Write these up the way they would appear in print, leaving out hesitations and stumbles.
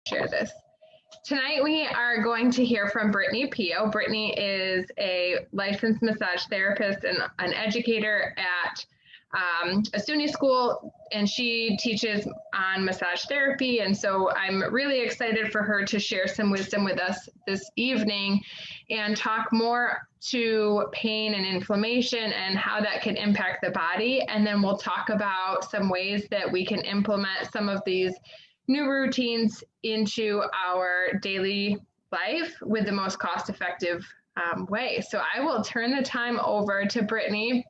share this. Tonight we are going to hear from Brittany Pio. Brittany is a licensed massage therapist and an educator at a SUNY school, and she teaches on massage therapy. And so I'm really excited for her to share some wisdom with us this evening and talk more to pain and inflammation and how that can impact the body. And then we'll talk about some ways that we can implement some of these new routines into our daily life with the most cost-effective way. So I will turn the time over to Brittany.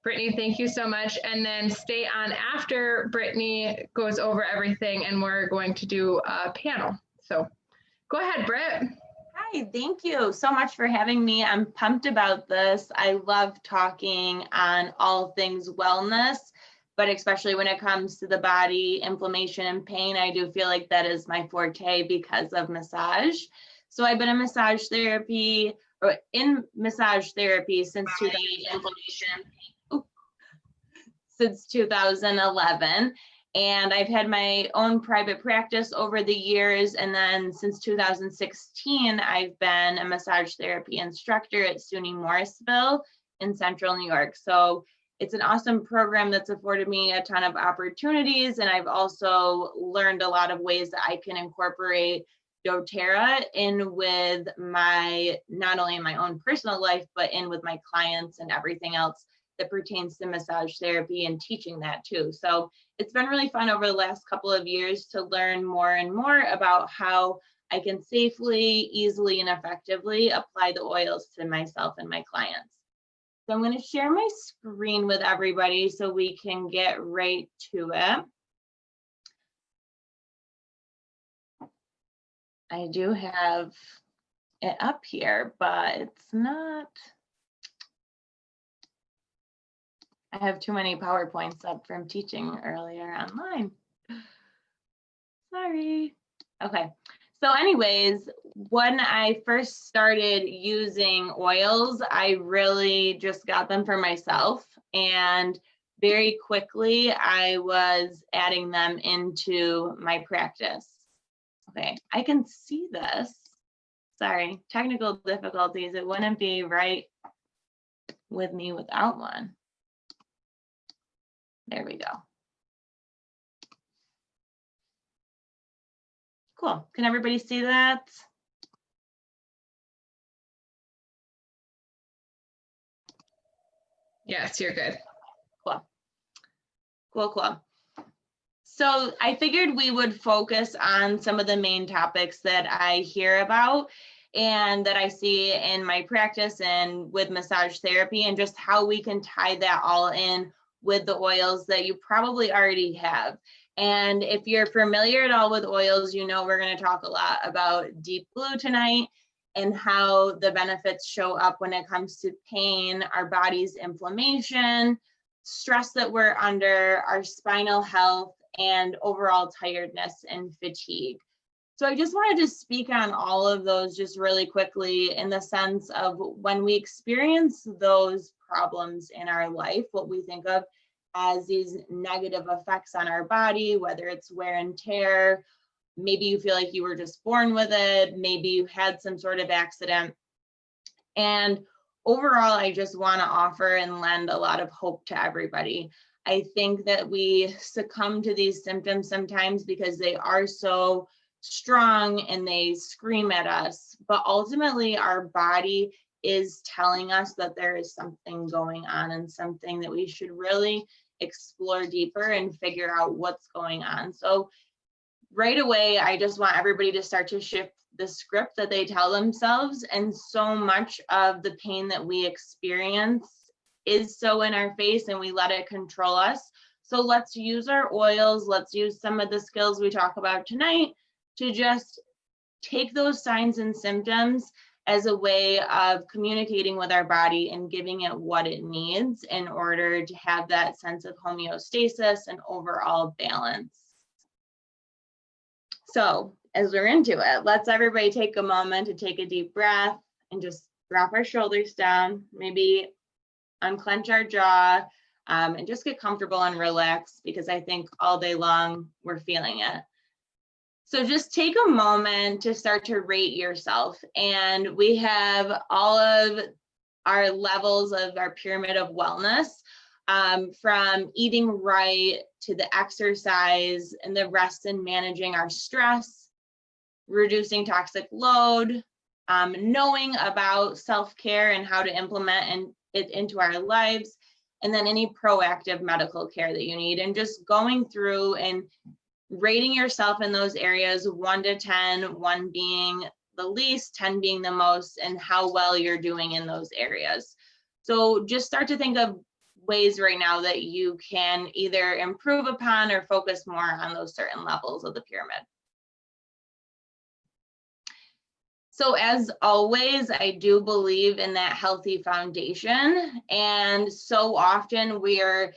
Brittany, thank you so much. And then stay on after Brittany goes over everything, and we're going to do a panel. So go ahead, Britt. Hi, thank you so much for having me. I'm pumped about this. I love talking on all things wellness, but especially when it comes to the body, inflammation and pain, I do feel like that is my forte because of massage. So I've been in massage therapy since 2011. And I've had my own private practice over the years. And then since 2016, I've been a massage therapy instructor at SUNY Morrisville in Central New York. So it's an awesome program that's afforded me a ton of opportunities. And I've also learned a lot of ways that I can incorporate doTERRA in with not only in my own personal life, but in with my clients and everything else that pertains to massage therapy and teaching that too. So it's been really fun over the last couple of years to learn more and more about how I can safely, easily, and effectively apply the oils to myself and my clients. So I'm going to share my screen with everybody so we can get right to it. I do have it up here, but it's not. I have too many PowerPoints up from teaching earlier online. Sorry. Okay. So anyways, when I first started using oils, I really just got them for myself. And very quickly, I was adding them into my practice. Okay, I can see this. Sorry, technical difficulties. It wouldn't be right with me without one. There we go. Cool. Can everybody see that? Yes, you're good. Cool. Cool, cool. So I figured we would focus on some of the main topics that I hear about and that I see in my practice and with massage therapy, and just how we can tie that all in with the oils that you probably already have. And if you're familiar at all with oils, you know we're going to talk a lot about Deep Blue tonight and how the benefits show up when it comes to pain, our body's inflammation, stress that we're under, our spinal health, and overall tiredness and fatigue. So I just wanted to speak on all of those just really quickly, in the sense of when we experience those problems in our life, what we think of as these negative effects on our body, whether it's wear and tear, maybe you feel like you were just born with it, maybe you had some sort of accident. And overall, I just want to offer and lend a lot of hope to everybody. I think that we succumb to these symptoms sometimes because they are so strong and they scream at us, but ultimately our body is telling us that there is something going on and something that we should really explore deeper and figure out what's going on. So right away, I just want everybody to start to shift the script that they tell themselves. And so much of the pain that we experience is so in our face and we let it control us. So let's use our oils. Let's use some of the skills we talk about tonight to just take those signs and symptoms as a way of communicating with our body and giving it what it needs in order to have that sense of homeostasis and overall balance. So as we're into it, let's everybody take a moment to take a deep breath and just drop our shoulders down, maybe unclench our jaw, and just get comfortable and relax, because I think all day long we're feeling it. So just take a moment to start to rate yourself. And we have all of our levels of our pyramid of wellness, from eating right to the exercise and the rest and managing our stress, reducing toxic load, knowing about self-care and how to implement it into our lives, and then any proactive medical care that you need, and just going through and rating yourself in those areas, 1 to 10, 1 being the least, 10 being the most, and how well you're doing in those areas. So just start to think of ways right now that you can either improve upon or focus more on those certain levels of the pyramid. So as always, I do believe in that healthy foundation. And so often we're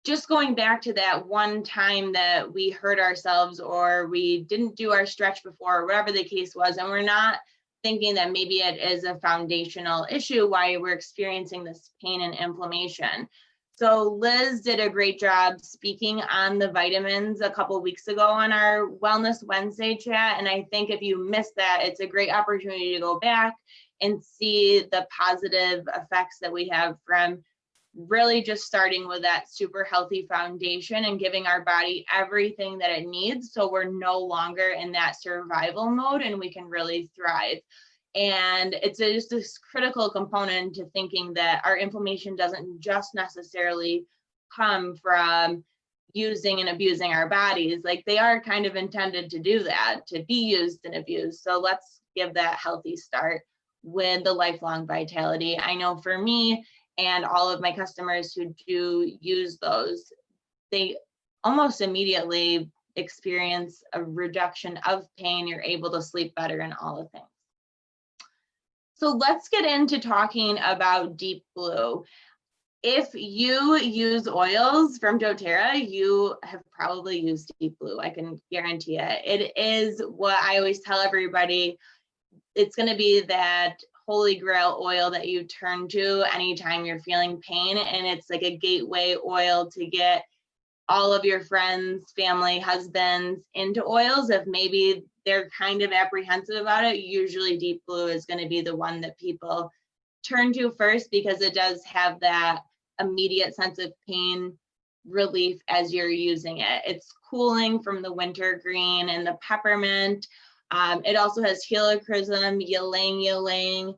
just going back to that one time that we hurt ourselves or we didn't do our stretch before, or whatever the case was, and we're not thinking that maybe it is a foundational issue why we're experiencing this pain and inflammation. So Liz did a great job speaking on the vitamins a couple of weeks ago on our Wellness Wednesday chat. And I think if you missed that, it's a great opportunity to go back and see the positive effects that we have from really just starting with that super healthy foundation and giving our body everything that it needs, so we're no longer in that survival mode and we can really thrive. And it's just this critical component to thinking that our inflammation doesn't just necessarily come from using and abusing our bodies. Like, they are kind of intended to do that, to be used and abused. So let's give that healthy start with the lifelong vitality. I know for me and all of my customers who do use those, they almost immediately experience a reduction of pain. You're able to sleep better and all the things. So let's get into talking about Deep Blue. If you use oils from doTERRA, you have probably used Deep Blue. I can guarantee it. It is what I always tell everybody. It's going to be that holy grail oil that you turn to anytime you're feeling pain. And it's like a gateway oil to get all of your friends, family, husbands into oils. If maybe they're kind of apprehensive about it, usually Deep Blue is going to be the one that people turn to first, because it does have that immediate sense of pain relief as you're using it. It's cooling from the wintergreen and the peppermint. It also has helichrysum, ylang ylang,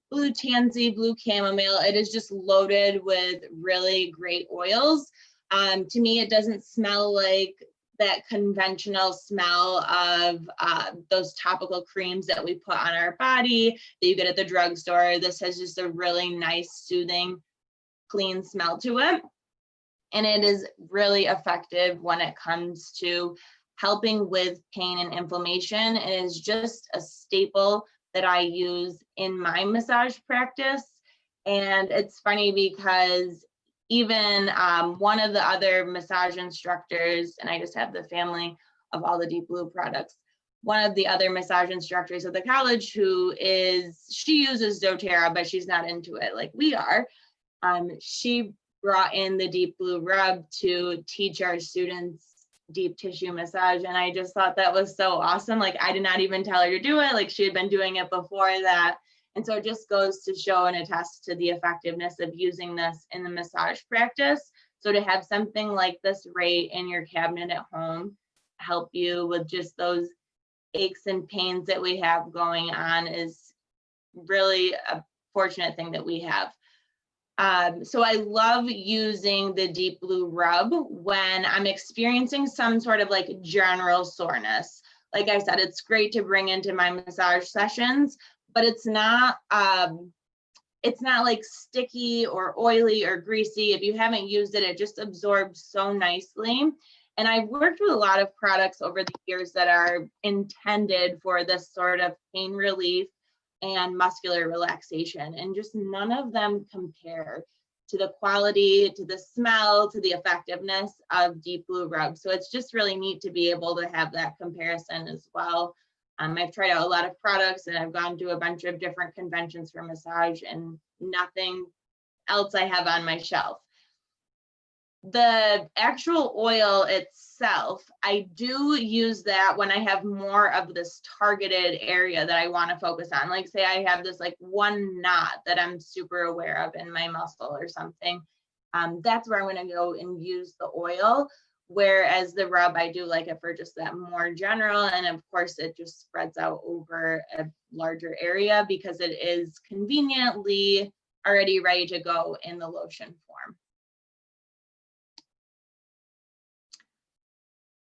blue tansy, blue chamomile. It is just loaded with really great oils. To me, it doesn't smell like that conventional smell of those topical creams that we put on our body that you get at the drugstore. This has just a really nice, soothing, clean smell to it. And it is really effective when it comes to helping with pain and inflammation. It is just a staple that I use in my massage practice. And it's funny because even one of the other massage instructors, and I just have the family of all the Deep Blue products, one of the other massage instructors at the college she uses doTERRA, but she's not into it like we are. She brought in the Deep Blue rub to teach our students deep tissue massage, and I just thought that was so awesome. Like, I did not even tell her to do it. Like, she had been doing it before that. And so it just goes to show and attest to the effectiveness of using this in the massage practice. So to have something like this right in your cabinet at home help you with just those aches and pains that we have going on is really a fortunate thing that we have. So I love using the Deep Blue rub when I'm experiencing some sort of like general soreness. Like I said, it's great to bring into my massage sessions, but it's not like sticky or oily or greasy. If you haven't used it, it just absorbs so nicely. And I've worked with a lot of products over the years that are intended for this sort of pain relief and muscular relaxation, and just none of them compare to the quality, to the smell, to the effectiveness of Deep Blue rub. So it's just really neat to be able to have that comparison as well. I've tried out a lot of products and I've gone to a bunch of different conventions for massage, and nothing else I have on my shelf. The actual oil itself, I do use that when I have more of this targeted area that I want to focus on. Like say I have this like one knot that I'm super aware of in my muscle or something. That's where I'm going to go and use the oil. Whereas the rub, I do like it for just that more general. And of course, it just spreads out over a larger area because it is conveniently already ready to go in the lotion form.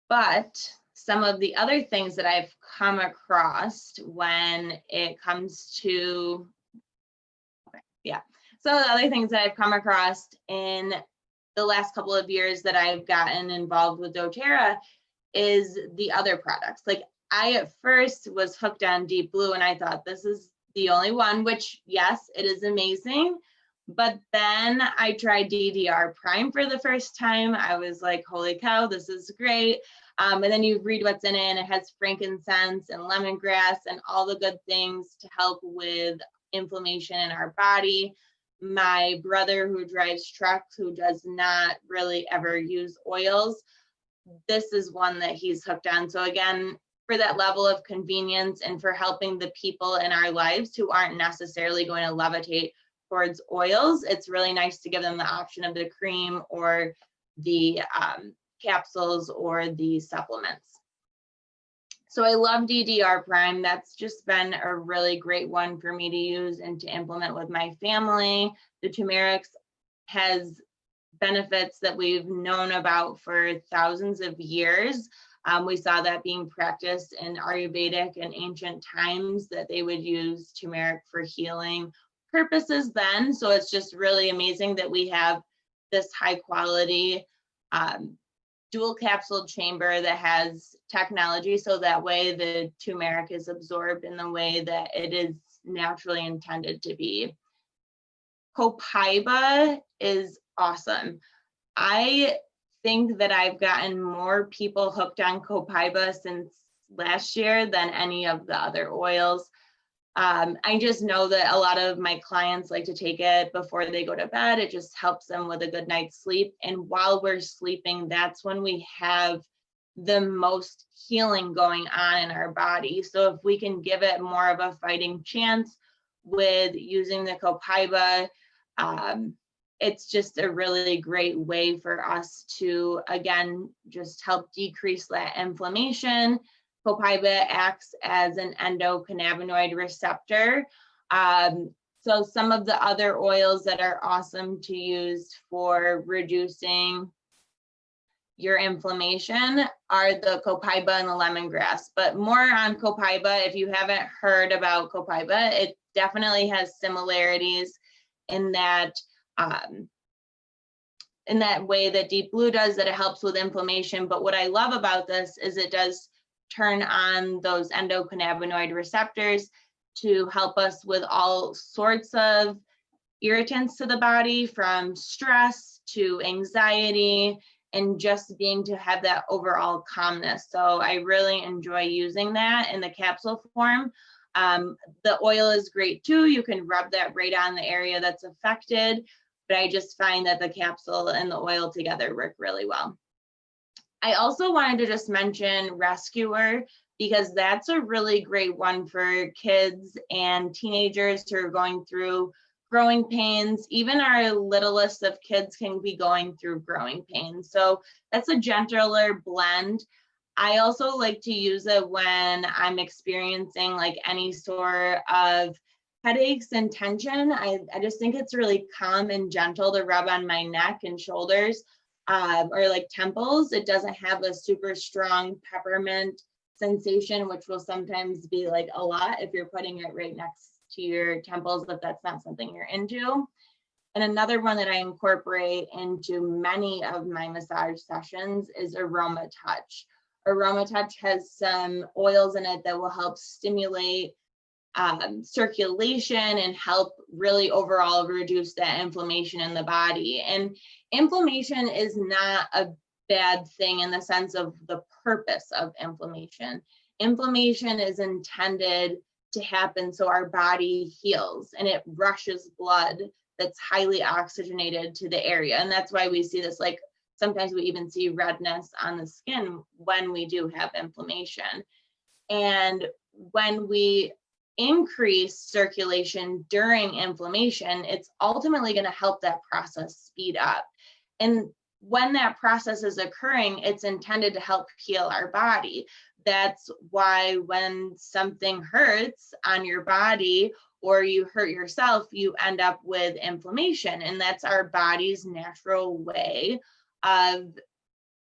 But some of the other things that I've come across when it comes to, some of the other things that I've come across in the last couple of years that I've gotten involved with doTERRA is the other products. Like I at first was hooked on Deep Blue and I thought this is the only one, which yes, it is amazing. But then I tried DDR Prime for the first time. I was like, holy cow, this is great. And then you read what's in it, and it has frankincense and lemongrass and all the good things to help with inflammation in our body. My brother who drives trucks, who does not really ever use oils, this is one that he's hooked on. So again, for that level of convenience and for helping the people in our lives who aren't necessarily going to levitate towards oils, it's really nice to give them the option of the cream or the capsules or the supplements. So I love DDR Prime. That's just been a really great one for me to use and to implement with my family. The turmeric has benefits that we've known about for thousands of years. We saw that being practiced in Ayurvedic and ancient times, that they would use turmeric for healing purposes then. So it's just really amazing that we have this high quality dual capsule chamber that has technology, so that way the turmeric is absorbed in the way that it is naturally intended to be. Copaiba is awesome. I think that I've gotten more people hooked on Copaiba since last year than any of the other oils. I just know that a lot of my clients like to take it before they go to bed. It just helps them with a good night's sleep. And while we're sleeping, that's when we have the most healing going on in our body. So if we can give it more of a fighting chance with using the Copaiba, it's just a really great way for us to, again, just help decrease that inflammation. Copaiba acts as an endocannabinoid receptor. So some of the other oils that are awesome to use for reducing your inflammation are the Copaiba and the lemongrass. But more on Copaiba, if you haven't heard about Copaiba, it definitely has similarities in that way that Deep Blue does, that it helps with inflammation. But what I love about this is it does turn on those endocannabinoid receptors to help us with all sorts of irritants to the body, from stress to anxiety, and just being to have that overall calmness. So I really enjoy using that in the capsule form. The oil is great too. You can rub that right on the area that's affected, but I just find that the capsule and the oil together work really well. I also wanted to just mention Rescuer, because that's a really great one for kids and teenagers who are going through growing pains. Even our littlest of kids can be going through growing pains. So that's a gentler blend. I also like to use it when I'm experiencing like any sort of headaches and tension. I just think it's really calm and gentle to rub on my neck and shoulders. Or like temples. It doesn't have a super strong peppermint sensation, which will sometimes be like a lot if you're putting it right next to your temples, if that's not something you're into. And another one that I incorporate into many of my massage sessions is Aroma Touch. Aroma Touch has some oils in it that will help stimulate circulation and help really overall reduce that inflammation in the body. And inflammation is not a bad thing in the sense of the purpose of inflammation. Inflammation is intended to happen so our body heals and it rushes blood that's highly oxygenated to the area. And that's why we see this like sometimes we even see redness on the skin when we do have inflammation. And when we increase circulation during inflammation, it's ultimately going to help that process speed up. And when that process is occurring, it's intended to help heal our body. That's why when something hurts on your body or you hurt yourself, you end up with inflammation. And that's our body's natural way of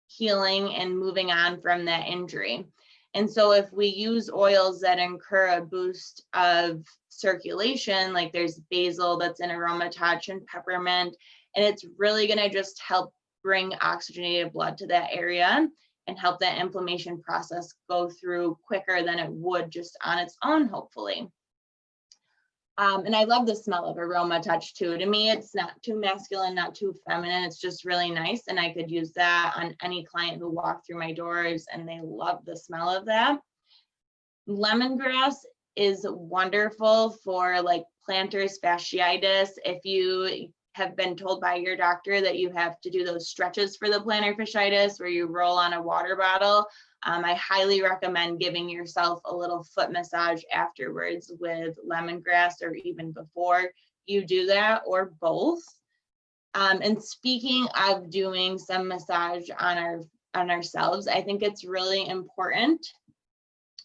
healing and moving on from that injury. And so if we use oils that incur a boost of circulation, like there's basil that's in AromaTouch and peppermint, and it's really going to just help bring oxygenated blood to that area and help that inflammation process go through quicker than it would just on its own, hopefully. And I love the smell of AromaTouch too. To me, it's not too masculine, not too feminine. It's just really nice. And I could use that on any client who walked through my doors and they love the smell of that. Lemongrass is wonderful for like plantar fasciitis. If you have been told by your doctor that you have to do those stretches for the plantar fasciitis where you roll on a water bottle, I highly recommend giving yourself a little foot massage afterwards with lemongrass, or even before you do that, or both. And speaking of doing some massage on ourselves, I think it's really important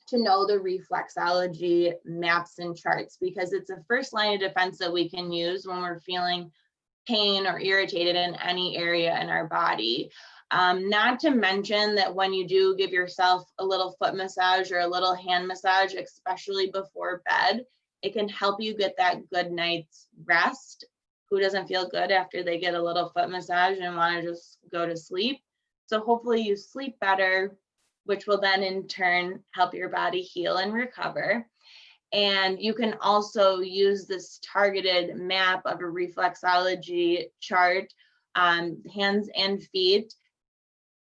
to know the reflexology maps and charts, because it's a first line of defense that we can use when we're feeling pain or irritated in any area in our body. Not to mention that when you do give yourself a little foot massage or a little hand massage, especially before bed, it can help you get that good night's rest. Who doesn't feel good after they get a little foot massage and want to just go to sleep? So hopefully you sleep better, which will then in turn help your body heal and recover. And you can also use this targeted map of a reflexology chart on hands and feet.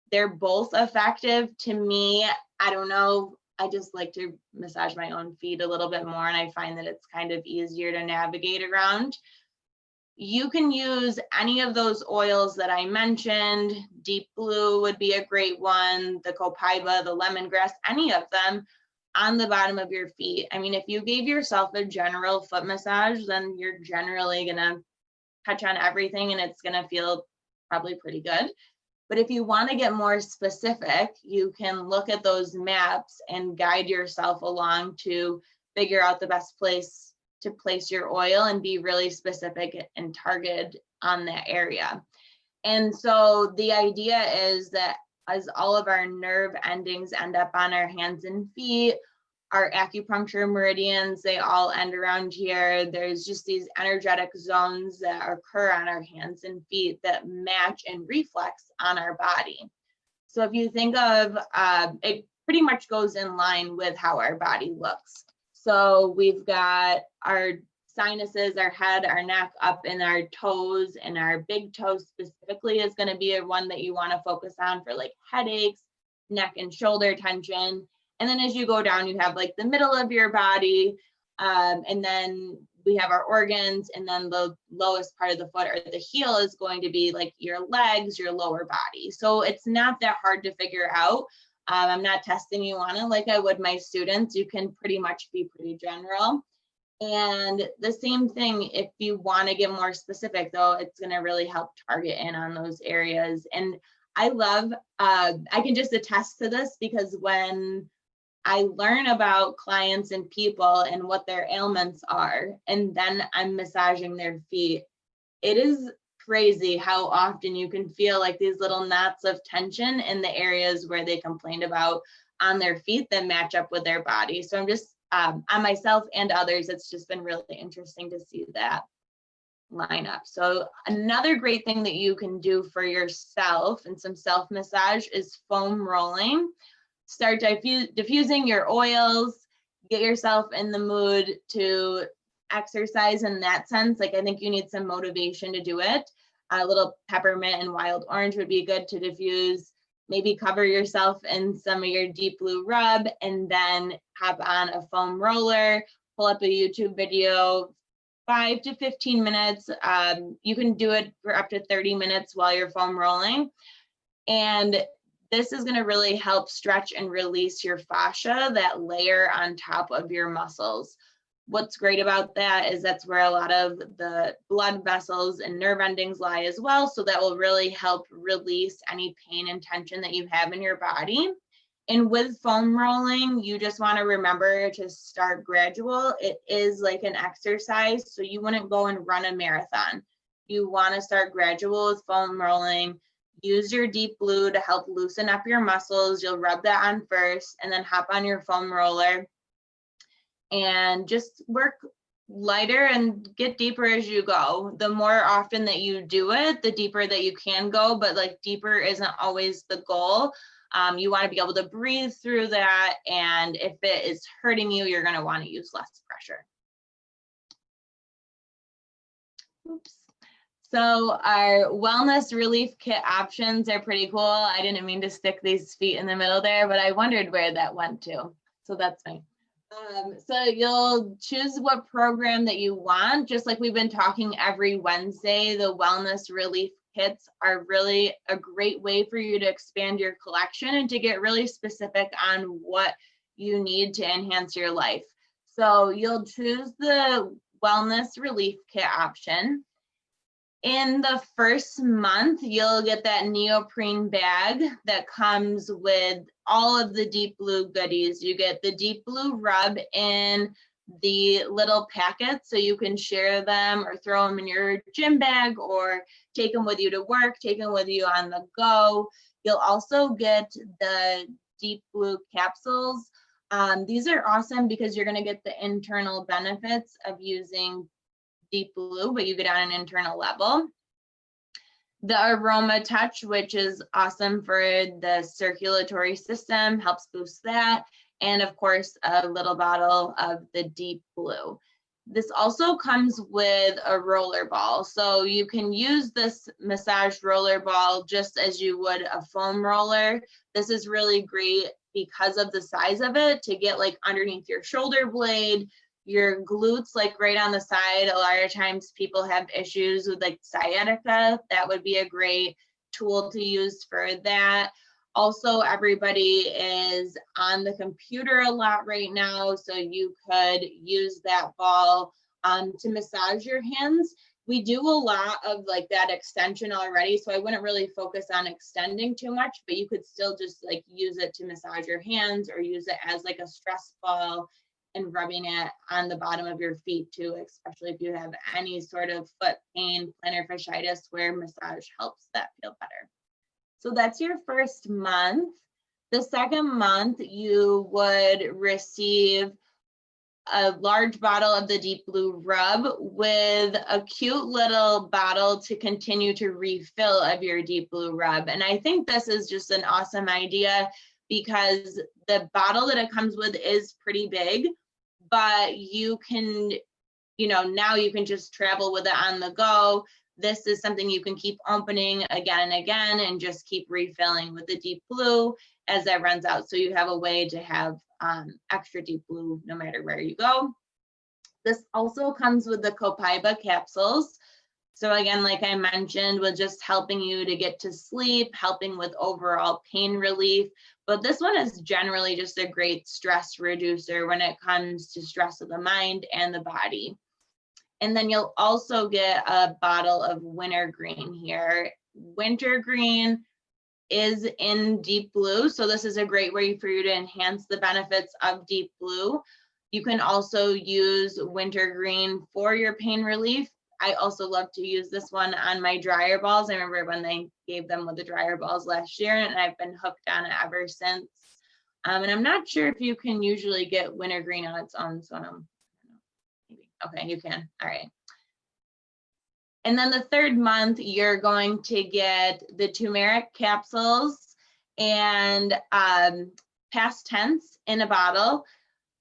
They're both effective. To me, I don't know, I just like to massage my own feet a little bit more, and I find that it's kind of easier to navigate around. You can use any of those oils that I mentioned. Deep Blue would be a great one, the copaiba, the lemongrass, any of them on the bottom of your feet. I mean, if you gave yourself a general foot massage, then you're generally gonna touch on everything and it's gonna feel probably pretty good. But if you want to get more specific, you can look at those maps and guide yourself along to figure out the best place to place your oil and be really specific and targeted on that area. And so the idea is that as all of our nerve endings end up on our hands and feet, our acupuncture meridians, they all end around here. There's just these energetic zones that occur on our hands and feet that match and reflex on our body. So if you think of, it pretty much goes in line with how our body looks. So we've got our sinuses, our head, our neck, up in our toes, and our big toe specifically is going to be one that you want to focus on for like headaches, neck and shoulder tension. And then as you go down, you have like the middle of your body, and then we have our organs, and then the lowest part of the foot or the heel is going to be like your legs, your lower body. So it's not that hard to figure out. I'm not testing you on it like I would my students. You can pretty much be pretty general. And the same thing, if you want to get more specific though, it's going to really help target in on those areas. And I love, I can just attest to this, because when I learn about clients and people and what their ailments are, and then I'm massaging their feet, it is crazy how often you can feel like these little knots of tension in the areas where they complained about on their feet that match up with their body. So I'm just, on myself and others, it's just been really interesting to see that line up. So another great thing that you can do for yourself and some self massage is foam rolling. Start diffusing your oils, get yourself in the mood to exercise in that sense. Like I think you need some motivation to do it. A little peppermint and wild orange would be good to diffuse. Maybe cover yourself in some of your Deep Blue rub, and then hop on a foam roller, pull up a YouTube video, 5 to 15 minutes. You can do it for up to 30 minutes while you're foam rolling. And this is going to really help stretch and release your fascia, that layer on top of your muscles. What's great about that is that's where a lot of the blood vessels and nerve endings lie as well. So that will really help release any pain and tension that you have in your body. And with foam rolling, you just want to remember to start gradual. It is like an exercise, so you wouldn't go and run a marathon. You want to start gradual with foam rolling. Use your Deep Blue to help loosen up your muscles. You'll rub that on first and then hop on your foam roller and just work lighter and get deeper as you go. The more often that you do it, the deeper that you can go, but like deeper isn't always the goal. You want to be able to breathe through that, and if it is hurting you, you're going to want to use less pressure. Oops. So our wellness relief kit options are pretty cool. I didn't mean to stick these feet in the middle there, but I wondered where that went to. So that's fine. So you'll choose what program that you want. Just like we've been talking every Wednesday, the wellness relief kits are really a great way for you to expand your collection and to get really specific on what you need to enhance your life. So you'll choose the wellness relief kit option. In the first month, you'll get that neoprene bag that comes with all of the Deep Blue goodies. You get the Deep Blue rub in the little packets, so you can share them or throw them in your gym bag or take them with you to work, take them with you on the go. You'll also get the Deep Blue capsules. These are awesome because you're going to get the internal benefits of using Deep Blue, but you get on an internal level. The Aroma Touch, which is awesome for the circulatory system, helps boost that. And of course, a little bottle of the Deep Blue. This also comes with a roller ball. So you can use this massage roller ball just as you would a foam roller. This is really great because of the size of it to get like underneath your shoulder blade, your glutes, like right on the side. A lot of times people have issues with like sciatica. That would be a great tool to use for that. Also, everybody is on the computer a lot right now, so you could use that ball to massage your hands. We do a lot of like that extension already, so I wouldn't really focus on extending too much, but you could still just like use it to massage your hands or use it as like a stress ball and rubbing it on the bottom of your feet too, especially if you have any sort of foot pain, plantar fasciitis, where massage helps that feel better. So that's your first month. The second month, you would receive a large bottle of the Deep Blue rub with a cute little bottle to continue to refill of your Deep Blue rub. And I think this is just an awesome idea because the bottle that it comes with is pretty big, but you can, now you can just travel with it on the go. This is something you can keep opening again and again and just keep refilling with the Deep Blue as that runs out. So you have a way to have extra Deep Blue no matter where you go. This also comes with the Copaiba capsules. So again, like I mentioned, with just helping you to get to sleep, helping with overall pain relief. But this one is generally just a great stress reducer when it comes to stress of the mind and the body. And then you'll also get a bottle of Wintergreen here. Wintergreen is in Deep Blue, so this is a great way for you to enhance the benefits of Deep Blue. You can also use Wintergreen for your pain relief. I also love to use this one on my dryer balls. I remember when they gave them with the dryer balls last year, and I've been hooked on it ever since. And I'm not sure if you can usually get Wintergreen on its own, so maybe. Okay, you can. All right. And then the third month, you're going to get the turmeric capsules and past tense in a bottle,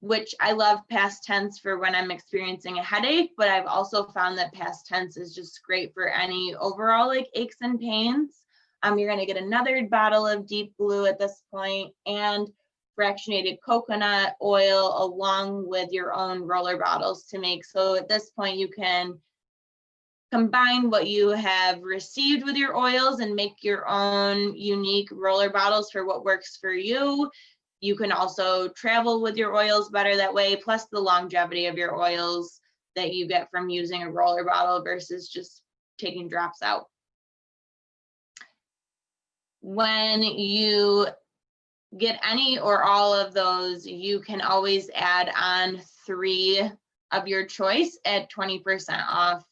which I love past tense for when I'm experiencing a headache, but I've also found that past tense is just great for any overall like aches and pains. You're going to get another bottle of Deep Blue at this point and fractionated coconut oil along with your own roller bottles to make. So at this point, you can combine what you have received with your oils and make your own unique roller bottles for what works for you. You can also travel with your oils better that way, plus the longevity of your oils that you get from using a roller bottle versus just taking drops out. When you get any or all of those, you can always add on 3 of your choice at 20% off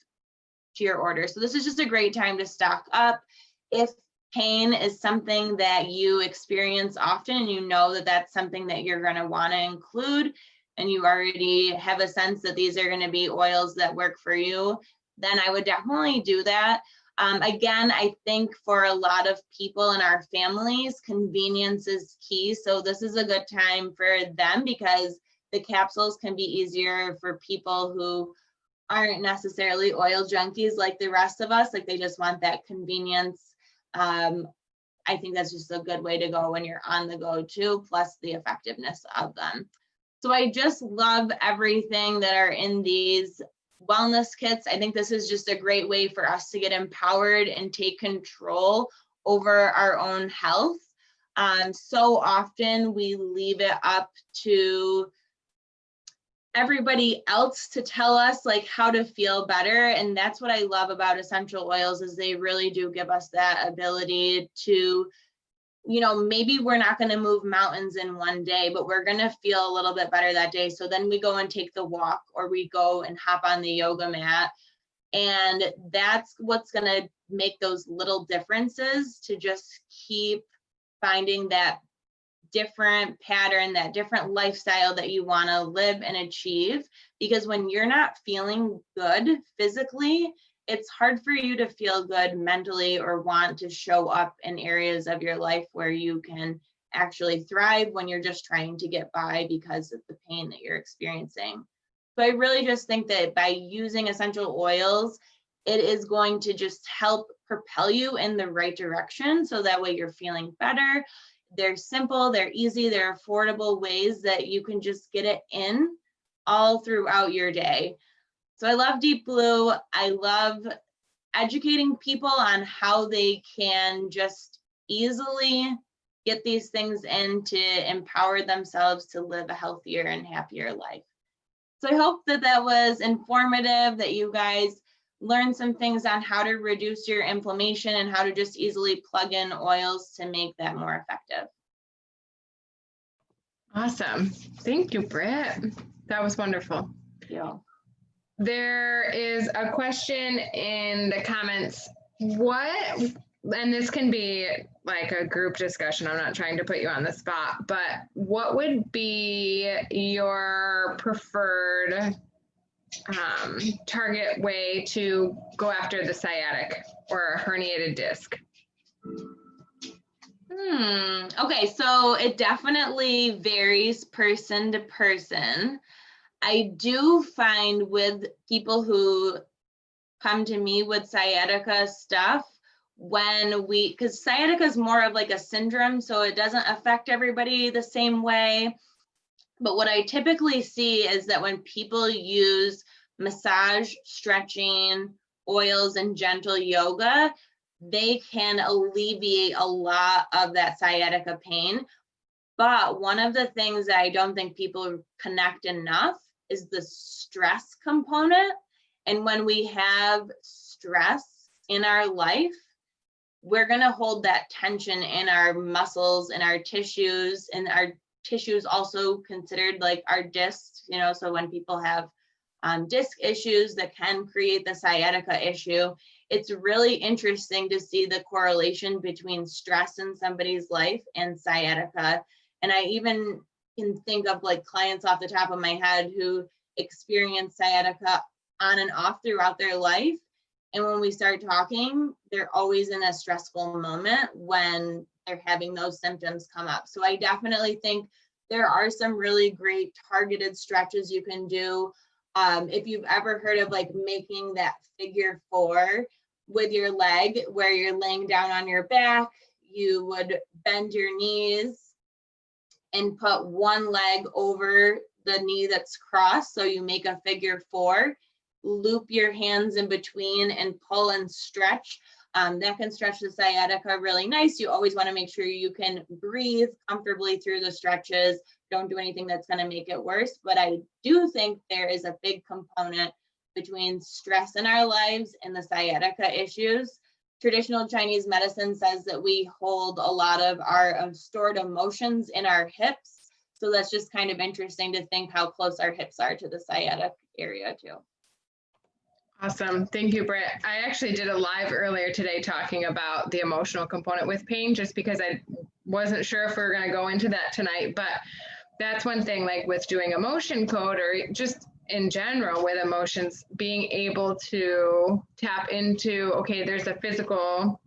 to your order. So this is just a great time to stock up. If pain is something that you experience often and you know that that's something that you're going to want to include, and you already have a sense that these are going to be oils that work for you, then I would definitely do that. Again, I think for a lot of people in our families, convenience is key. So this is a good time for them because the capsules can be easier for people who aren't necessarily oil junkies like the rest of us. Like they just want that convenience. I think that's just a good way to go when you're on the go too, plus the effectiveness of them. So I just love everything that are in these wellness kits. I think this is just a great way for us to get empowered and take control over our own health. So often we leave it up to everybody else to tell us like how to feel better. And that's what I love about essential oils is they really do give us that ability to, you know, maybe we're not going to move mountains in one day, but we're going to feel a little bit better that day. So then we go and take the walk or we go and hop on the yoga mat. And that's what's going to make those little differences to just keep finding that different pattern, that different lifestyle that you want to live and achieve. Because when you're not feeling good physically, it's hard for you to feel good mentally or want to show up in areas of your life where you can actually thrive when you're just trying to get by because of the pain that you're experiencing. So I really just think that by using essential oils, it is going to just help propel you in the right direction. So that way you're feeling better. They're simple, they're easy, they're affordable ways that you can just get it in all throughout your day. So I love Deep Blue. I love educating people on how they can just easily get these things in to empower themselves to live a healthier and happier life. So I hope that that was informative, that you guys learned some things on how to reduce your inflammation and how to just easily plug in oils to make that more effective. Awesome. Thank you, Britt. That was wonderful. Yeah. There is a question in the comments. And this can be like a group discussion. I'm not trying to put you on the spot, but what would be your preferred target way to go after the sciatic or herniated disc? Okay, so it definitely varies person to person. I do find with people who come to me with sciatica stuff, because sciatica is more of like a syndrome, so it doesn't affect everybody the same way. But what I typically see is that when people use massage, stretching, oils, and gentle yoga, they can alleviate a lot of that sciatica pain. But one of the things that I don't think people connect enough is the stress component. And when we have stress in our life, we're going to hold that tension in our muscles and our tissues, and our tissues also considered like our discs, you know, so when people have disc issues that can create the sciatica issue, it's really interesting to see the correlation between stress in somebody's life and sciatica. And I even can think of like clients off the top of my head who experience sciatica on and off throughout their life. And when we start talking, they're always in a stressful moment when they're having those symptoms come up. So I definitely think there are some really great targeted stretches you can do. If you've ever heard of like making that figure 4 with your leg, where you're laying down on your back, you would bend your knees and put one leg over the knee that's crossed, so you make a figure 4. loop your hands in between and pull and stretch. That can stretch the sciatica really nice. You always want to make sure you can breathe comfortably through the stretches. Don't do anything that's going to make it worse. But I do think there is a big component between stress in our lives and the sciatica issues. Traditional Chinese medicine says that we hold a lot of our stored emotions in our hips. So that's just kind of interesting to think how close our hips are to the sciatic area too. Awesome. Thank you, Britt. I actually did a live earlier today talking about the emotional component with pain, just because I wasn't sure if we were going to go into that tonight. But that's one thing, like with doing emotion code or just in general with emotions, being able to tap into, okay, there's a physical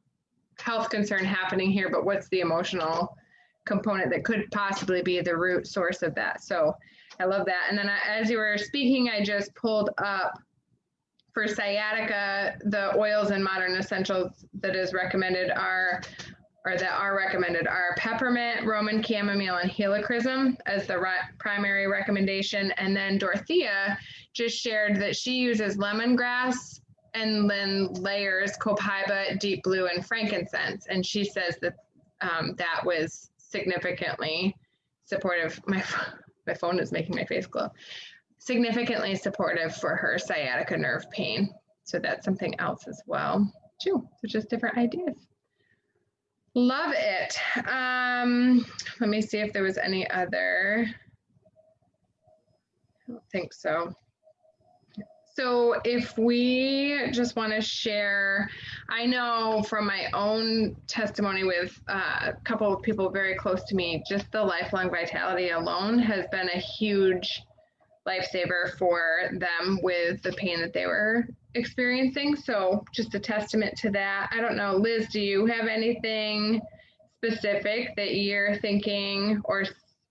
health concern happening here, but what's the emotional component that could possibly be the root source of that? So I love that. And then as you were speaking, I just pulled up for sciatica, the oils and modern essentials that is recommended are peppermint, Roman chamomile, and helichrysum as the primary recommendation. And then Dorothea just shared that she uses lemongrass and then layers copaiba, deep blue, and frankincense. And she says that that was significantly supportive. My phone is making my face glow. Significantly supportive for her sciatica nerve pain. So that's something else as well, too. So just different ideas. Love it. Let me see if there was any other. I don't think so. So if we just want to share, I know from my own testimony with a couple of people very close to me, just the Lifelong Vitality alone has been a huge lifesaver for them with the pain that they were experiencing. So just a testament to that. I don't know, Liz, do you have anything specific that you're thinking, or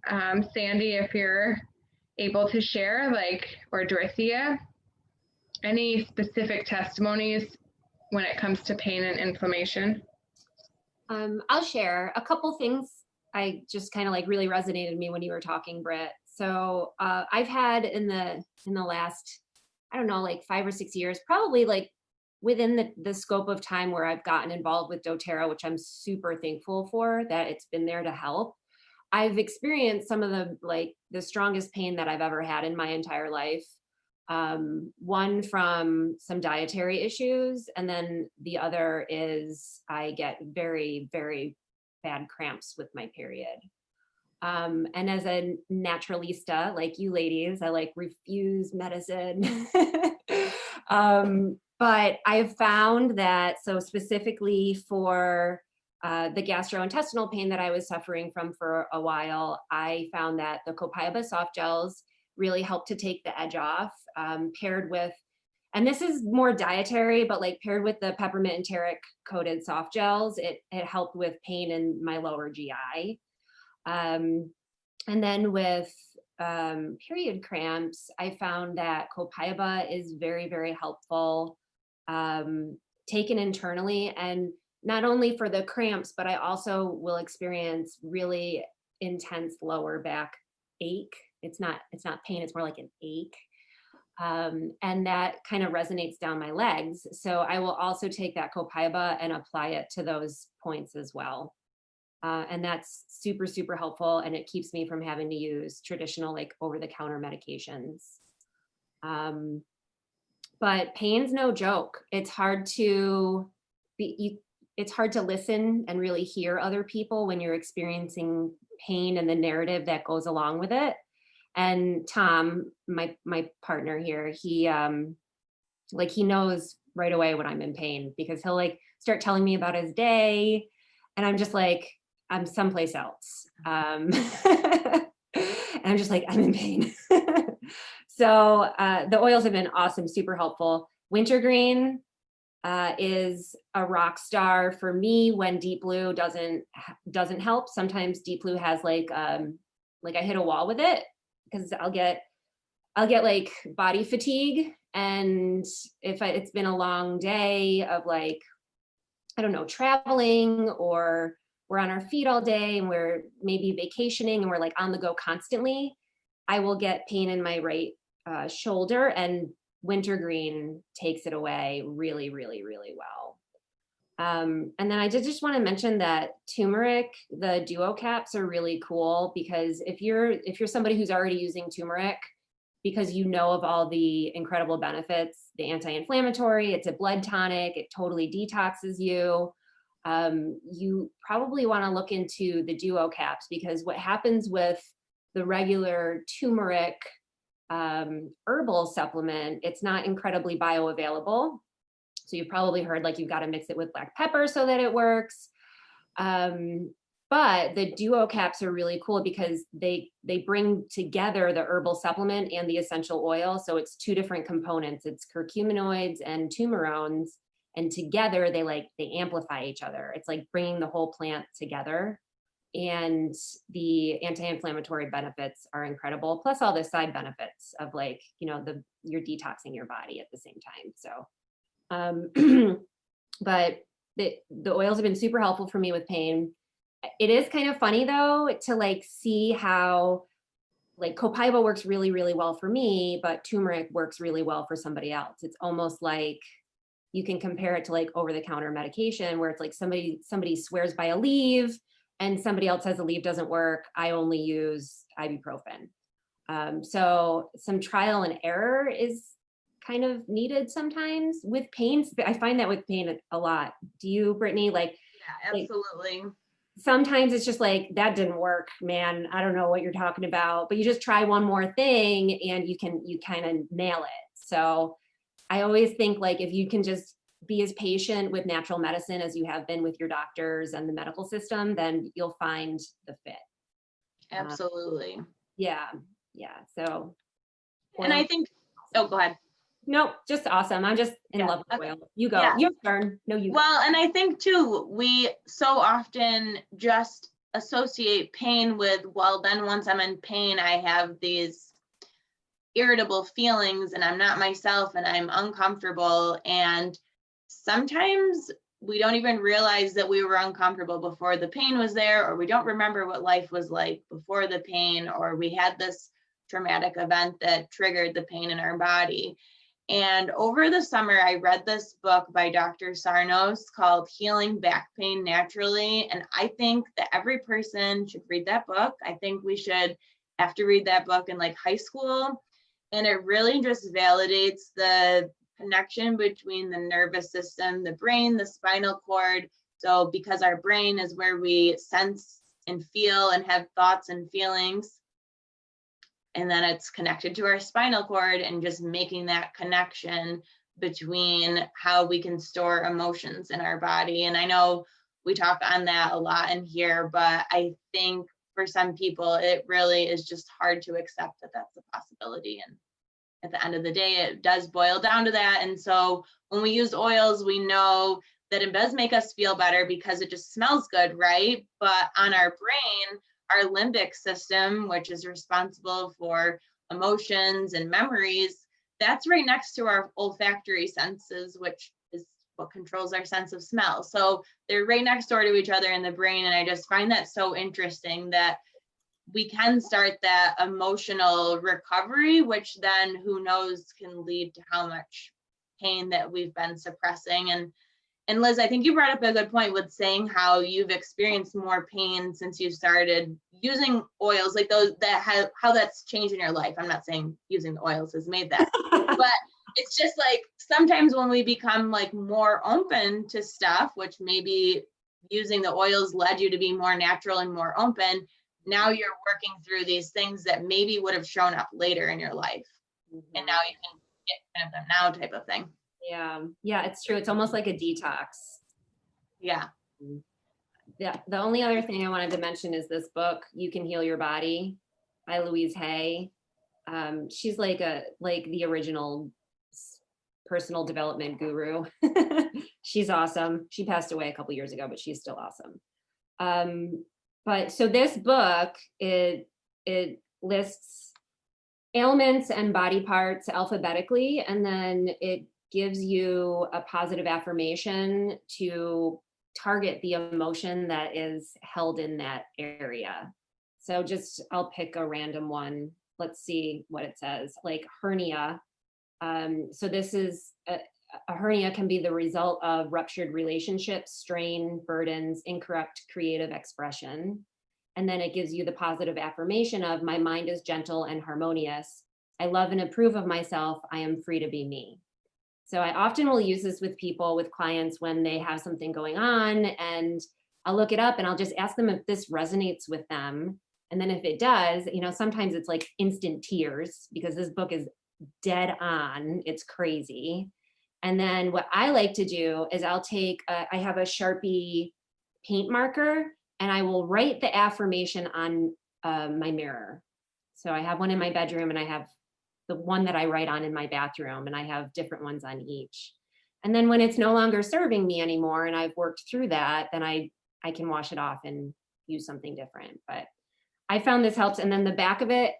Sandy, if you're able to share, like, or Dorothea, any specific testimonies when it comes to pain and inflammation? I'll share a couple things. I just kind of like really resonated with me when you were talking, Britt. So I've had in the last, I don't know, like 5 or 6 years, probably like within the scope of time where I've gotten involved with doTERRA, which I'm super thankful for that it's been there to help. I've experienced some of the strongest pain that I've ever had in my entire life. One from some dietary issues, and then the other is I get very, very bad cramps with my period. And as a naturalista, like you ladies, I like refuse medicine. But I've found that, so specifically for the gastrointestinal pain that I was suffering from for a while, I found that the copaiba soft gels really helped to take the edge off, paired with, and this is more dietary, but like paired with the peppermint and tarrac coated soft gels, it helped with pain in my lower GI. And then with period cramps, I found that copaiba is very, very helpful, taken internally, and not only for the cramps, but I also will experience really intense lower back ache. It's not pain, it's more like an ache. And that kind of resonates down my legs. So I will also take that copaiba and apply it to those points as well. And that's super, super helpful. And it keeps me from having to use traditional, like over-the-counter medications. But pain's no joke. It's hard to it's hard to listen and really hear other people when you're experiencing pain and the narrative that goes along with it. And Tom, my partner here, he knows right away when I'm in pain, because he'll like start telling me about his day, and I'm just like, I'm someplace else. And I'm just like, I'm in pain. So the oils have been awesome, super helpful. Wintergreen is a rock star for me when Deep Blue doesn't help. Sometimes Deep Blue has like I hit a wall with it, because I'll get like body fatigue, and if it's been a long day of like, I don't know, traveling, or we're on our feet all day and we're maybe vacationing and we're like on the go constantly, I will get pain in my right shoulder, and wintergreen takes it away really, really, really well. And then I did just want to mention that turmeric, the duo caps are really cool, because if you're somebody who's already using turmeric, because you know of all the incredible benefits, the anti-inflammatory, it's a blood tonic, it totally detoxes you. You probably want to look into the duo caps, because what happens with the regular turmeric herbal supplement, it's not incredibly bioavailable. So you've probably heard like you've got to mix it with black pepper so that it works. But the duo caps are really cool because they bring together the herbal supplement and the essential oil. So it's two different components. It's curcuminoids and turmerones, and together they amplify each other. It's like bringing the whole plant together. And the anti-inflammatory benefits are incredible, plus all the side benefits of like, you're detoxing your body at the same time. So, but the oils have been super helpful for me with pain. It is kind of funny though, to like see how like Copaiba works really, really well for me, but turmeric works really well for somebody else. It's almost like you can compare it to like over-the-counter medication, where it's like somebody swears by Aleve and somebody else says Aleve doesn't work. I only use ibuprofen. So some trial and error is kind of needed sometimes with pain. I find that with pain a lot. Do you, Brittany? Yeah, absolutely. Sometimes it's just like, that didn't work, man. I don't know what you're talking about, but you just try one more thing and you kind of nail it. So I always think like, if you can just be as patient with natural medicine as you have been with your doctors and the medical system, then you'll find the fit. Absolutely. Yeah. So. And I think, go ahead. No, just awesome. I'm just in love with oil. You go. Yeah. Your turn. No, you go. Well, and I think too, we so often just associate pain with, well, then once I'm in pain, I have these irritable feelings and I'm not myself and I'm uncomfortable. And sometimes we don't even realize that we were uncomfortable before the pain was there, or we don't remember what life was like before the pain, or we had this traumatic event that triggered the pain in our body. And over the summer, I read this book by Dr. Sarnos called Healing Back Pain Naturally. And I think that every person should read that book. I think we should have to read that book in like high school. And it really just validates the connection between the nervous system, the brain, the spinal cord. So because our brain is where we sense and feel and have thoughts and feelings, and then it's connected to our spinal cord, and just making that connection between how we can store emotions in our body. And I know we talk on that a lot in here, but I think for some people, it really is just hard to accept that that's a possibility. And at the end of the day, it does boil down to that. And so when we use oils, we know that it does make us feel better because it just smells good, right? But on our brain, our limbic system, which is responsible for emotions and memories, that's right next to our olfactory senses, which is what controls our sense of smell. So they're right next door to each other in the brain. And I just find that so interesting that we can start that emotional recovery, which then who knows can lead to how much pain that we've been suppressing. And Liz, I think you brought up a good point with saying how you've experienced more pain since you started using oils, like those that how that's changed in your life. I'm not saying using the oils has made that, but it's just like sometimes when we become like more open to stuff, which maybe using the oils led you to be more natural and more open, now you're working through these things that maybe would have shown up later in your life. Mm-hmm. And now you can get rid of them now type of thing. Yeah, it's true. It's almost like a detox. Yeah. The only other thing I wanted to mention is this book, You Can Heal Your Body by Louise Hay. She's like the original personal development guru. She's awesome. She passed away a couple years ago, but she's still awesome. But so this book, it lists ailments and body parts alphabetically, and then it gives you a positive affirmation to target the emotion that is held in that area. So I'll pick a random one. Let's see what it says. Like hernia. So this is a hernia can be the result of ruptured relationships, strain, burdens, incorrect creative expression. And then it gives you the positive affirmation of my mind is gentle and harmonious. I love and approve of myself. I am free to be me. So I often will use this with people, with clients when they have something going on, and I'll look it up and I'll just ask them if this resonates with them. And then if it does, sometimes it's like instant tears because this book is dead on. It's crazy. And then what I like to do is I have a Sharpie paint marker and I will write the affirmation on my mirror. So I have one in my bedroom and I have the one that I write on in my bathroom, and I have different ones on each. And then when it's no longer serving me anymore and I've worked through that, then I can wash it off and use something different. But I found this helps. And then the back of it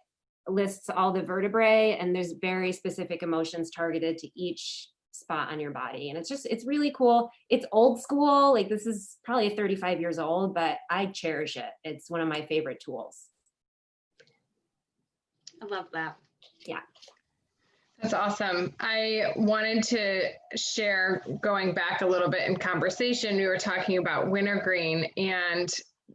lists all the vertebrae, and there's very specific emotions targeted to each spot on your body. And it's really cool. It's old school. Like, this is probably 35 years old, but I cherish it. It's one of my favorite tools. I love that. Yeah. That's awesome. I wanted to share, going back a little bit in conversation, we were talking about wintergreen, and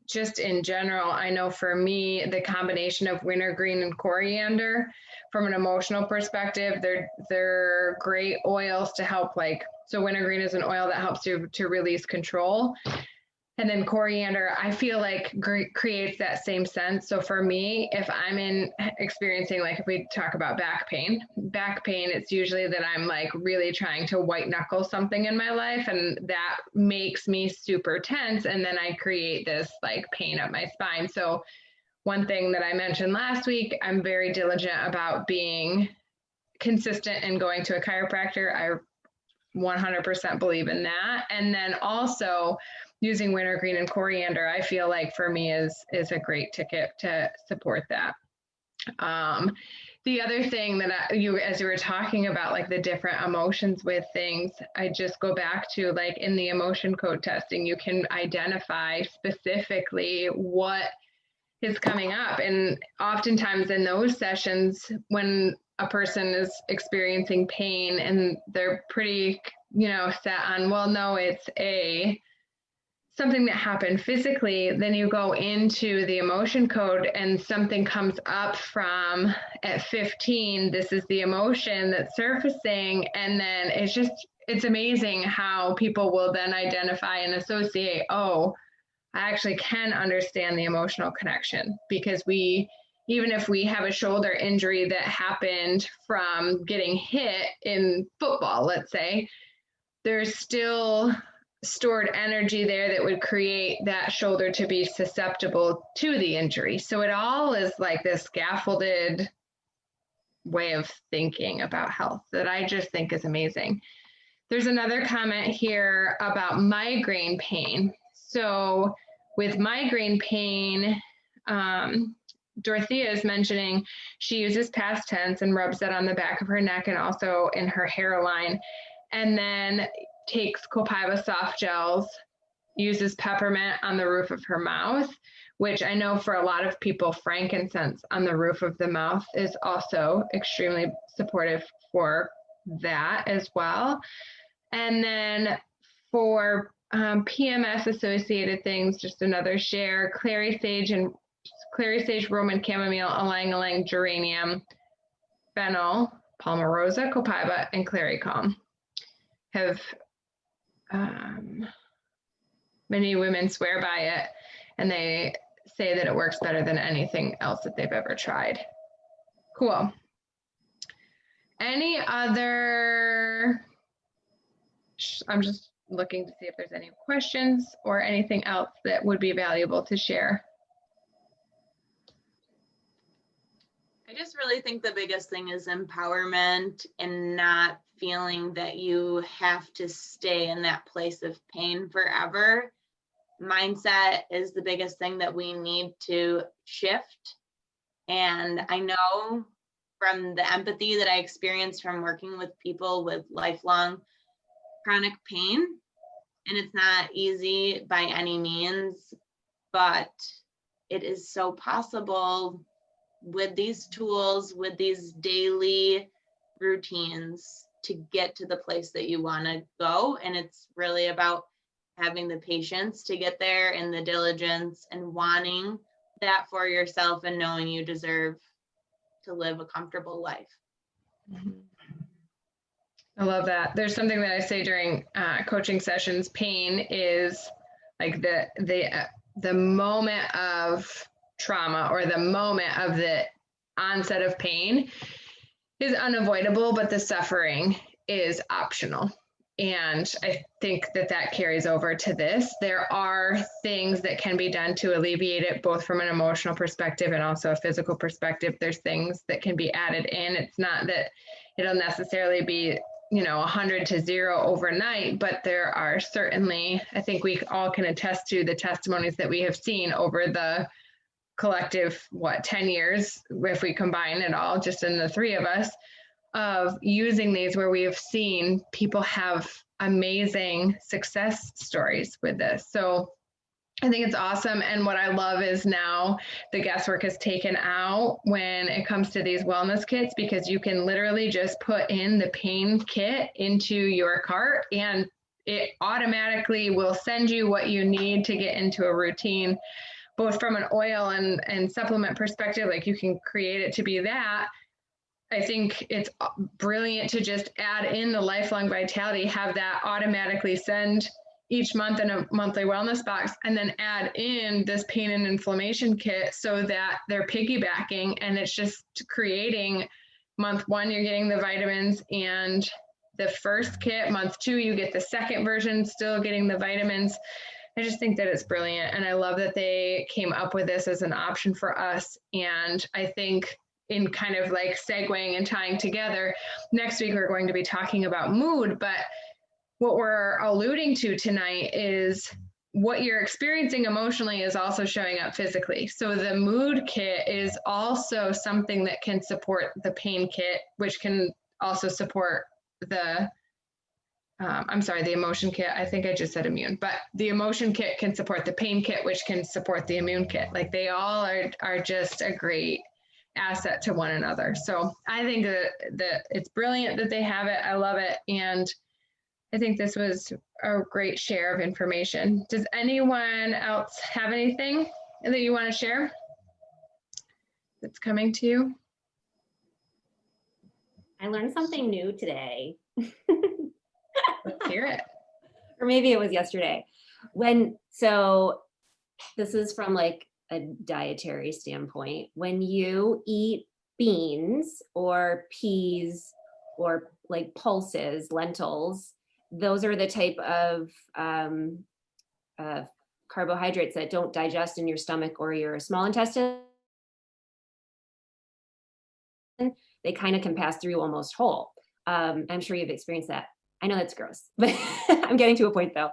just in general, I know for me, the combination of wintergreen and coriander, from an emotional perspective, they're great oils to help, so wintergreen is an oil that helps you to release control. And then coriander, I feel like creates that same sense. So for me, if I'm experiencing, if we talk about back pain, it's usually that I'm really trying to white knuckle something in my life, and that makes me super tense. And then I create this pain up my spine. So one thing that I mentioned last week, I'm very diligent about being consistent and going to a chiropractor. I 100% believe in that. And then also using wintergreen and coriander, I feel like for me is a great ticket to support that. The other thing that as you were talking about the different emotions with things, I just go back to in the emotion code testing, you can identify specifically what is coming up. And oftentimes in those sessions, when a person is experiencing pain and they're pretty, set on, well, no, it's something that happened physically, then you go into the emotion code and something comes up from at 15, this is the emotion that's surfacing. And then it's amazing how people will then identify and associate, oh, I actually can understand the emotional connection, because even if we have a shoulder injury that happened from getting hit in football, let's say, there's still stored energy there that would create that shoulder to be susceptible to the injury. So it all is this scaffolded way of thinking about health that I just think is amazing. There's another comment here about migraine pain. So with migraine pain, Dorothea is mentioning she uses past tense and rubs that on the back of her neck and also in her hairline, and then takes Copaiba soft gels, uses peppermint on the roof of her mouth, which I know for a lot of people, frankincense on the roof of the mouth is also extremely supportive for that as well. And then for PMS associated things, just another share, clary sage, Roman chamomile, ylang-ylang, geranium, fennel, palmarosa, copaiba, and clary calm have many women swear by it, and they say that it works better than anything else that they've ever tried. Cool. Any other, I'm just looking to see if there's any questions or anything else that would be valuable to share. I just really think the biggest thing is empowerment and not feeling that you have to stay in that place of pain forever. Mindset is the biggest thing that we need to shift. And I know from the empathy that I experienced from working with people with lifelong chronic pain, and it's not easy by any means, but it is so possible with these tools, with these daily routines to get to the place that you want to go. And it's really about having the patience to get there and the diligence and wanting that for yourself and knowing you deserve to live a comfortable life. I love that. There's something that I say during coaching sessions. Pain is like the moment of trauma, or the moment of the onset of pain is unavoidable, but the suffering is optional. And I think that carries over to this. There are things that can be done to alleviate it, both from an emotional perspective and also a physical perspective. There's things that can be added in. It's not that it'll necessarily be 100 to 0 overnight, but there are certainly, I think we all can attest to the testimonies that we have seen over the collective, 10 years, if we combine it all, just in the three of us, of using these, where we have seen people have amazing success stories with this. So I think it's awesome. And what I love is now the guesswork is taken out when it comes to these wellness kits, because you can literally just put in the pain kit into your cart and it automatically will send you what you need to get into a routine, both from an oil and supplement perspective. Like, you can create it to be that. I think it's brilliant to just add in the Lifelong Vitality, have that automatically send each month in a monthly wellness box, and then add in this pain and inflammation kit so that they're piggybacking, and it's just creating month 1, you're getting the vitamins and the first kit. Month 2, you get the second version, still getting the vitamins. I just think that it's brilliant. And I love that they came up with this as an option for us. And I think, in kind of like segueing and tying together, next week we're going to be talking about mood, but what we're alluding to tonight is what you're experiencing emotionally is also showing up physically. So the mood kit is also something that can support the pain kit, which can also support the emotion kit. I think I just said immune, but the emotion kit can support the pain kit, which can support the immune kit. Like, they all are just a great asset to one another. So I think that it's brilliant that they have it. I love it. And I think this was a great share of information. Does anyone else have anything that you want to share that's coming to you? I learned something new today. Let's hear it. Or maybe it was yesterday. So this is from like a dietary standpoint. When you eat beans or peas or like pulses, lentils, those are the type of carbohydrates that don't digest in your stomach or your small intestine. They kind of can pass through almost whole. I'm sure you've experienced that. I know that's gross, but I'm getting to a point though.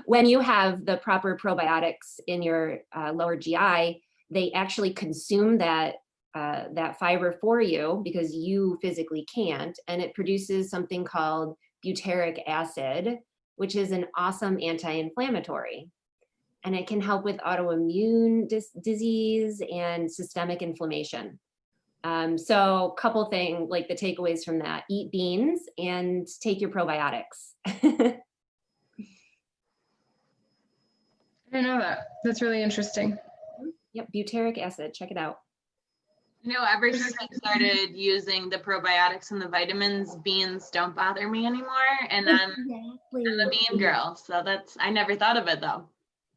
When you have the proper probiotics in your lower GI, they actually consume that fiber for you because you physically can't, and it produces something called butyric acid, which is an awesome anti-inflammatory, and it can help with autoimmune disease and systemic inflammation. So a couple things, like the takeaways from that: eat beans and take your probiotics. I didn't know that. That's really interesting. Yep, butyric acid, check it out. Ever since I started using the probiotics and the vitamins, beans don't bother me anymore. And I'm a bean girl. So I never thought of it though.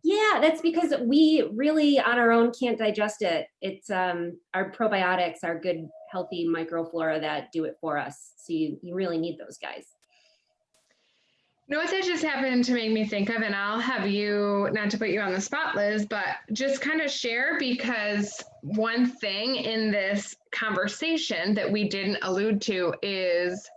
Yeah, that's because we really on our own can't digest it. It's our probiotics, our good healthy microflora that do it for us. So you really need those guys. You know what that just happened to make me think of, and I'll have you, not to put you on the spot, Liz, but just kind of share, because one thing in this conversation that we didn't allude to is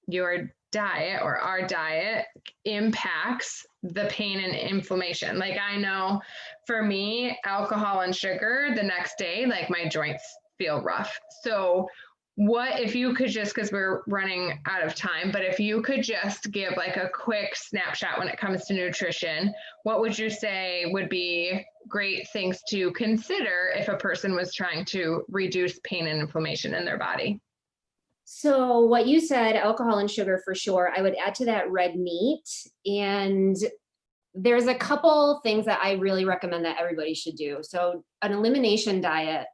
your diet, or our diet, impacts the pain and inflammation. Like, I know for me, alcohol and sugar the next day, like my joints feel rough. So what if you could just, because we're running out of time, but if you could just give like a quick snapshot when it comes to nutrition, what would you say would be great things to consider if a person was trying to reduce pain and inflammation in their body? So what you said, alcohol and sugar for sure. I would add to that red meat. And there's a couple things that I really recommend that everybody should do. So an elimination diet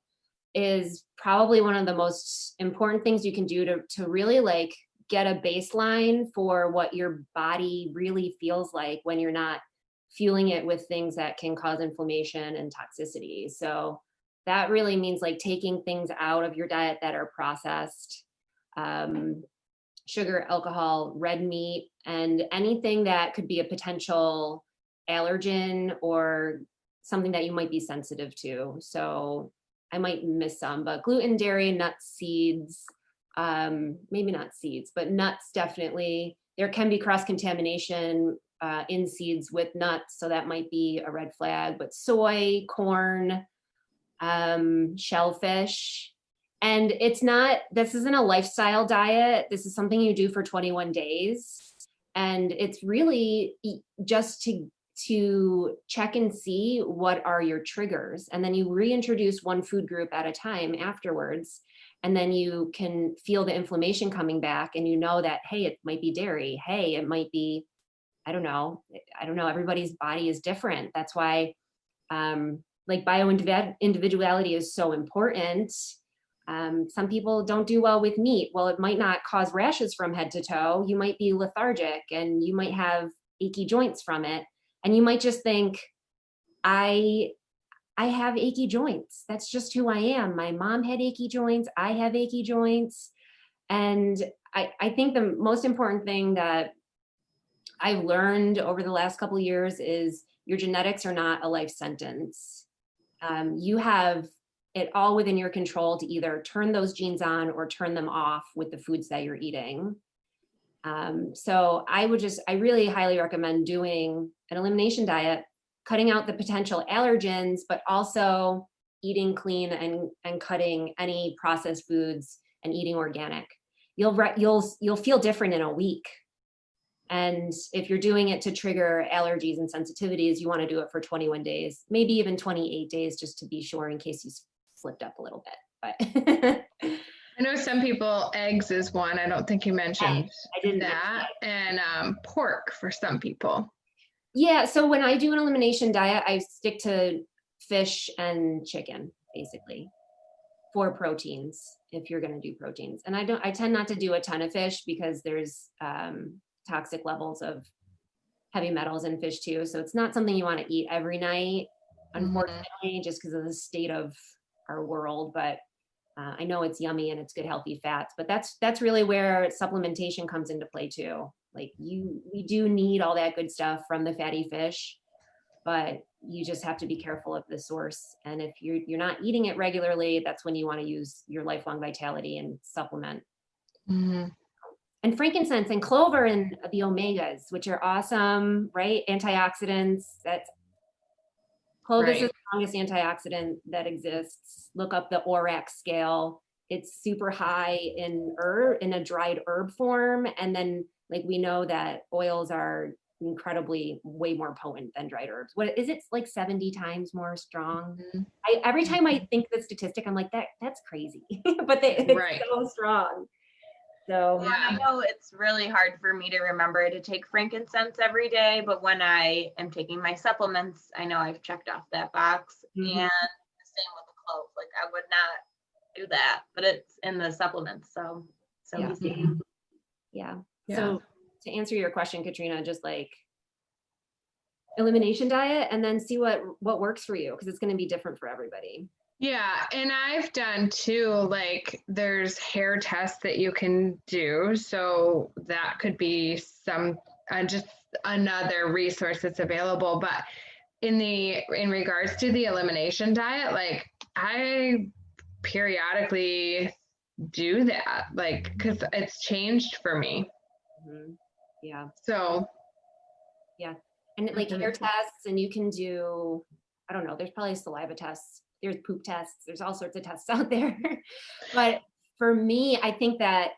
is probably one of the most important things you can do to really like get a baseline for what your body really feels like when you're not fueling it with things that can cause inflammation and toxicity. So that really means like taking things out of your diet that are processed, sugar, alcohol, red meat, and anything that could be a potential allergen or something that you might be sensitive to. So I might miss some, but gluten, dairy, nuts, seeds, maybe not seeds, but nuts definitely. There can be cross-contamination in seeds with nuts, so that might be a red flag, but soy, corn, shellfish. And this isn't a lifestyle diet. This is something you do for 21 days. And it's really just to check and see what are your triggers. And then you reintroduce one food group at a time afterwards. And then you can feel the inflammation coming back and you know that, hey, it might be dairy. Hey, it might be, I don't know. Everybody's body is different. That's why like bioindividuality is so important. Some people don't do well with meat. Well, it might not cause rashes from head to toe. You might be lethargic and you might have achy joints from it. And you might just think, I have achy joints. That's just who I am. My mom had achy joints. I have achy joints. And I think the most important thing that I've learned over the last couple of years is your genetics are not a life sentence. You have it all within your control to either turn those genes on or turn them off with the foods that you're eating. So I really highly recommend doing an elimination diet, cutting out the potential allergens, but also eating clean and cutting any processed foods and eating organic. You'll feel different in a week. And if you're doing it to trigger allergies and sensitivities, you want to do it for 21 days, maybe even 28 days, just to be sure in case you slipped up a little bit. But I know some people, eggs is one. I don't think you mentioned I didn't that. And pork for some people. Yeah, so when I do an elimination diet, I stick to fish and chicken, basically, for proteins, if you're going to do proteins. And I tend not to do a ton of fish because there's toxic levels of heavy metals in fish too. So it's not something you want to eat every night, unfortunately, just because of the state of our world. But I know it's yummy and it's good healthy fats, but that's really where supplementation comes into play too. Like we do need all that good stuff from the fatty fish, but you just have to be careful of the source. And if you're not eating it regularly, that's when you want to use your Lifelong Vitality and supplement. Mm-hmm. And frankincense and clover and the omegas, which are awesome, right? Antioxidants. Clovis is the strongest antioxidant that exists. Look up the ORAC scale. It's super high in a dried herb form. And then like we know that oils are incredibly way more potent than dried herbs. What is it, like 70 times more strong? Mm-hmm. Every time I think the statistic, I'm like, that's crazy. But it's so strong. So yeah, I know it's really hard for me to remember to take frankincense every day, but when I am taking my supplements, I know I've checked off that box. Mm-hmm. And the same with the clove. Like I would not do that, but it's in the supplements. So yeah. easy. Yeah. So to answer your question, Katrina, just like elimination diet and then see what works for you, because it's going to be different for everybody. Yeah, and I've done too, like there's hair tests that you can do. So that could be some just another resource that's available. But in regards to the elimination diet, like I periodically do that, like because it's changed for me. Mm-hmm. Yeah. So yeah. And like hair tests, and you can do, I don't know, there's probably saliva tests. There's poop tests. There's all sorts of tests out there. But for me, I think that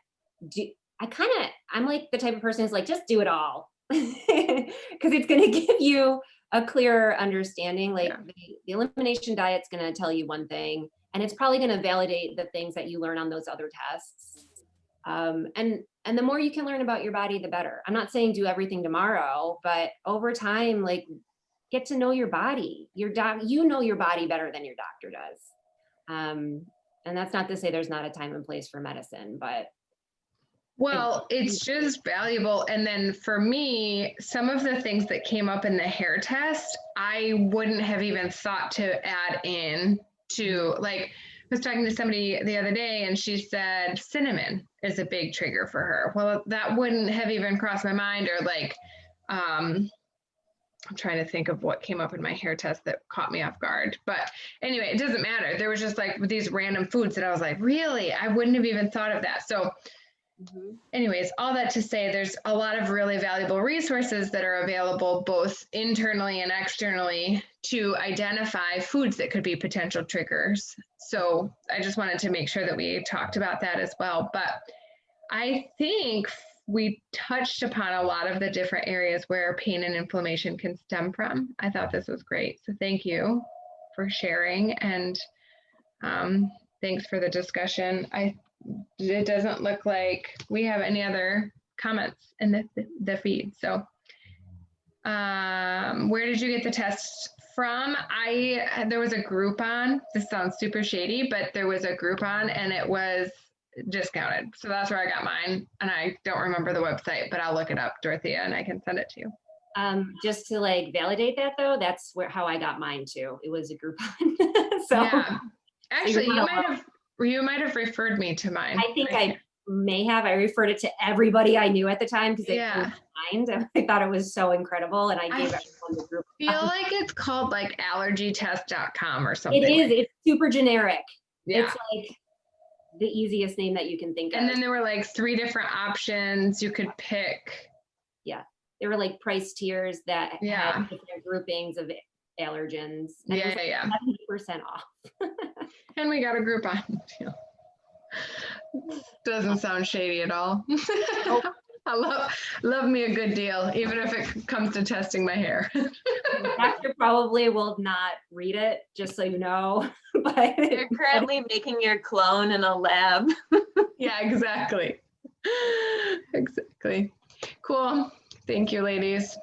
I'm like the type of person who's like, just do it all. Because it's going to give you a clearer understanding. Like the elimination diet's going to tell you one thing, and it's probably going to validate the things that you learn on those other tests. And the more you can learn about your body, the better. I'm not saying do everything tomorrow, but over time, like get to know your body. You know your body better than your doctor does. And that's not to say there's not a time and place for medicine, but Well, it's just valuable. And then for me, some of the things that came up in the hair test, I wouldn't have even thought to add in to, like, I was talking to somebody the other day and she said cinnamon is a big trigger for her. Well, that wouldn't have even crossed my mind, or like, I'm trying to think of what came up in my hair test that caught me off guard. But anyway, it doesn't matter. There was just like these random foods that I was like, really? I wouldn't have even thought of that. So anyways, all that to say, there's a lot of really valuable resources that are available both internally and externally to identify foods that could be potential triggers. So I just wanted to make sure that we talked about that as well. But I think we touched upon a lot of the different areas where pain and inflammation can stem from. I thought this was great. So thank you for sharing, and thanks for the discussion. It doesn't look like we have any other comments in the feed. So where did you get the test from? There was a Groupon. This sounds super shady, but there was a Groupon and it was discounted. So that's where I got mine. And I don't remember the website, but I'll look it up, Dorothea, and I can send it to you. Just to like validate that though, that's how I got mine too. It was a Groupon. So yeah. Actually, you might have referred me to mine. I think I may have. I referred it to everybody I knew at the time because it came to mind. And I thought it was so incredible, and I gave everyone the group. I feel like it's called like allergytest.com or something. It is. It's super generic. Yeah. It's like the easiest name that you can think of. And then there were like 3 different options you could pick. Yeah. There were like price tiers that had different groupings of allergens. And it was 70% off. And we got a Groupon deal. Doesn't sound shady at all. I love me a good deal, even if it comes to testing my hair. The doctor probably will not read it, just so you know. But you're currently making your clone in a lab. Yeah, exactly. Exactly. Cool. Thank you, ladies.